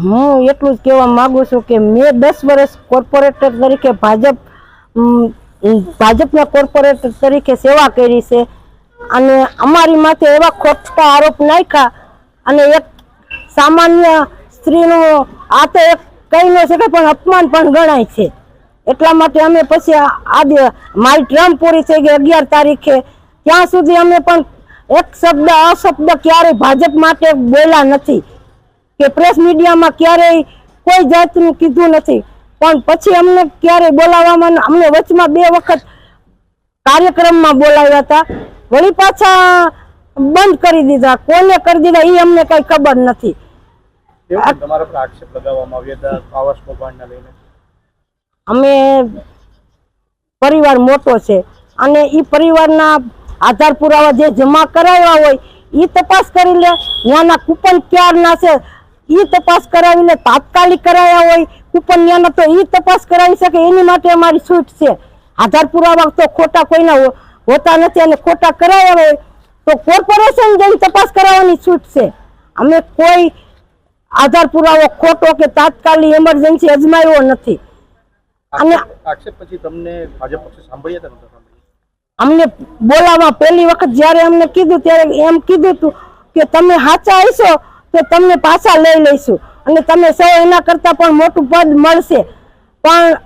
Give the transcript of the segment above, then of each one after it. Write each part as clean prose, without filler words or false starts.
હું એટલું જ કહેવા માંગુ છું કે મેં 10 વર્ષ કોર્પોરેટર તરીકે ભાજપના કોર્પોરેટર તરીકે સેવા કરી છે અને અમારી માથે એવા ખોટા આરોપ નાખ્યા અને એક સામાન્ય સ્ત્રીનું આ તો એક કહી ન શકે પણ અપમાન પણ ગણાય છે। એટલા માટે અમે પછી આજે મારી ટર્મ પૂરી થઈ ગઈ 11 તારીખે ત્યાં સુધી અમે પણ એક શબ્દ અશબ્દ ક્યારેય ભાજપ માટે બોલ્યા નથી કે પ્રેસ મીડિયામાં ક્યારેય કોઈ જાતનું કીધું નથી પણ પછી અમને ક્યારેય બોલાવવામાં અમને વચમાં 2 વખત કાર્યક્રમમાં બોલાવ્યા હતા વળી પાછા બંધ કરી દીધા કોને કરી દીધા એ અમને કઈ ખબર નથી। તમારા પર આક્ષેપ લગાવવામાં આવ્યા હતા આવાસ કૌભાંડને લઈને અમે પરિવાર મોટો છે અને એ પરિવારના આધાર પુરાવા જે જમા કરાવ્યા હોય એ તપાસ કરી લે ત્યાંના કૂપન ક્યારના છે એ તપાસ કરાવી લે તાત્કાલિક કરાયા હોય કૂપન ત્યાંના તો એ તપાસ કરાવી શકે એની માટે અમારી છૂટ છે। આધાર પુરાવા તો ખોટા કોઈના હોતા નથી અને ખોટા કરાયા હોય તો કોર્પોરેશન જઈને તપાસ કરાવવાની છૂટ છે। અમે કોઈ આધાર પુરાવો ખોટો કે તાત્કાલિક એમરજન્સી અજમાવ્યો નથી। અને આક્ષેપ પછી તમને ભાજપ પક્ષે સાંભળ્યા હતા? અમને બોલાવવા પહેલી વખત જ્યારે અમને કીધું ત્યારે એમ કીધું હતું કે તમે સાચા હશો તો તમને પાછા લઈ લઈશું અને તમે સૌ એના કરતા પણ મોટું પદ મળશે પણ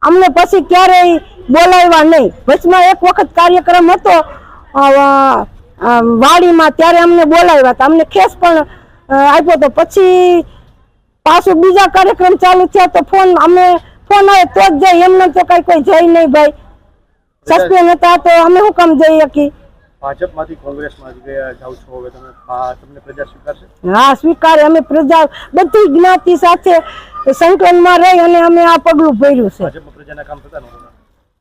અમને પછી ક્યારેય બોલાવ્યા નહીં। વચમાં એક વખત કાર્યક્રમ હતો વાડીમાં ત્યારે અમને બોલાવ્યા હતા અમને ખેસ પણ આપ્યો તો પછી પાછું બીજા કાર્યક્રમ ચાલુ થયા તો ફોન આવે તો જ જાય એમને તો કઈ કોઈ જાય નહીં ભાઈ સસ્પેન્ડ હતા તો અમે શું કામ જઈ શકી? ભાજપમાંથી કોંગ્રેસમાં જાવ છો હવે તમને પ્રજા સ્વીકારશે? હા સ્વીકારે અમે પ્રજા બધી જ્ઞાતિ સાથે સંકલનમાં રહી અને અમે આ પગલું ભર્યું છે। ભાજપમાં પ્રજાના કામ થતા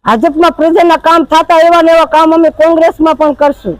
ભાજપમાં પ્રજાના કામ થતા એવા ને એવા કામ અમે કોંગ્રેસમાં પણ કરશું।